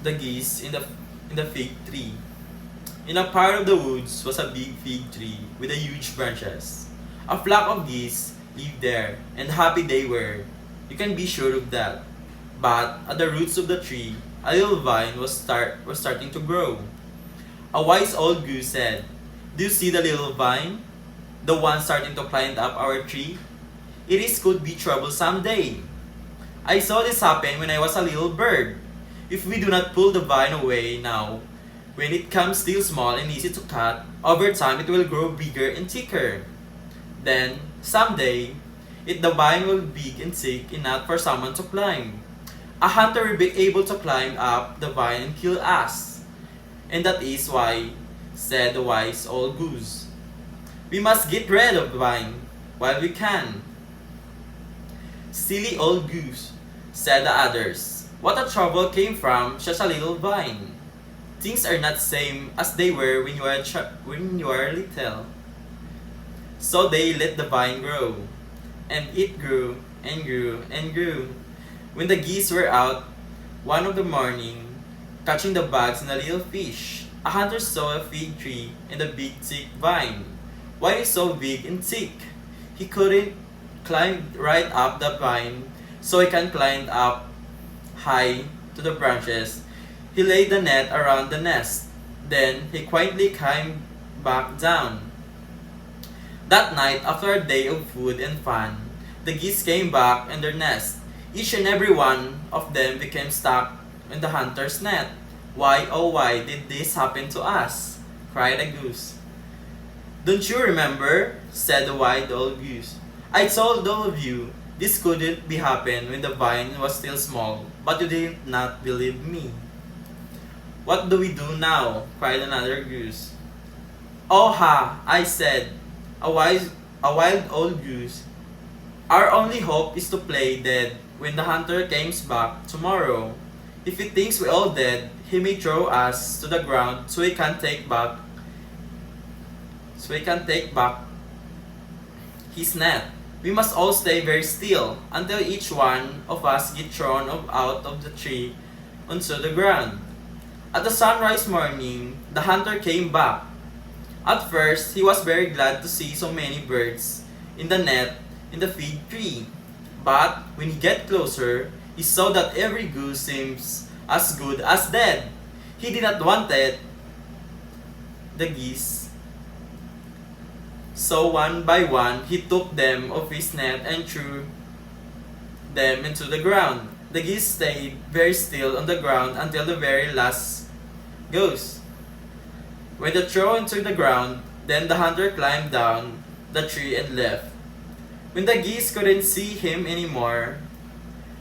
the geese in the fig tree. In a part of the woods was a big fig tree with a huge branches. A flock of geese lived there, and happy they were. You can be sure of that. But at the roots of the tree, a little vine was starting to grow. A wise old goose said, "Do you see the little vine? The one starting to climb up our tree? Could be trouble someday. I saw this happen when I was a little bird. If we do not pull the vine away now, when it comes still small and easy to cut, over time it will grow bigger and thicker. Then, someday, the vine will be big and thick enough for someone to climb. A hunter will be able to climb up the vine and kill us. And that is why," said the wise old goose, "we must get rid of the vine while we can." "Silly old goose," said the others. "What a trouble came from such a little vine. Things are not same as they were when you were little." So they let the vine grow, and it grew and grew and grew. When the geese were out one of the morning, catching the bugs and the little fish, a hunter saw a fig tree and a big thick vine. Why is so big and thick? He couldn't climb right up the vine, so he can climb up high to the branches. He laid the net around the nest. Then he quietly climbed back down. That night, after a day of food and fun, the geese came back in their nest. Each and every one of them became stuck in the hunter's net. "Why, oh why did this happen to us?" cried a goose. "Don't you remember?" said the wise old goose. "I told all of you this couldn't be happen when the vine was still small, but you did not believe me." "What do we do now?" cried another goose. "Oh ha!" I said, a wild old goose. "Our only hope is to play dead when the hunter comes back tomorrow. If he thinks we're all dead, he may throw us to the ground so he can take back his net. We must all stay very still until each one of us gets thrown out of the tree onto the ground." At the sunrise morning, the hunter came back. At first, he was very glad to see so many birds in the net in the fig tree. But when he got closer, he saw that every goose seems as good as dead. He did not want the geese. So one by one, he took them off his net and threw them into the ground. The geese stayed very still on the ground until the very last goose. When they threw into the ground, then the hunter climbed down the tree and left. When the geese couldn't see him anymore,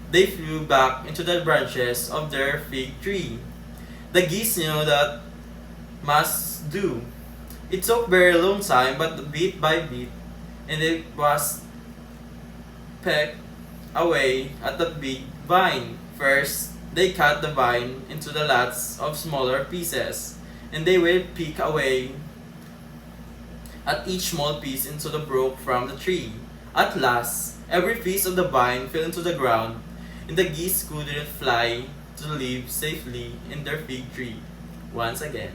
they flew back into the branches of their fig tree. The geese knew that must do. It took very long time, but bit by bit, and it was pecked away at the big vine. First, they cut the vine into the lots of smaller pieces, and they will pick away at each small piece until the broke from the tree. At last, every piece of the vine fell into the ground, and the geese couldn't fly to live safely in their fig tree once again.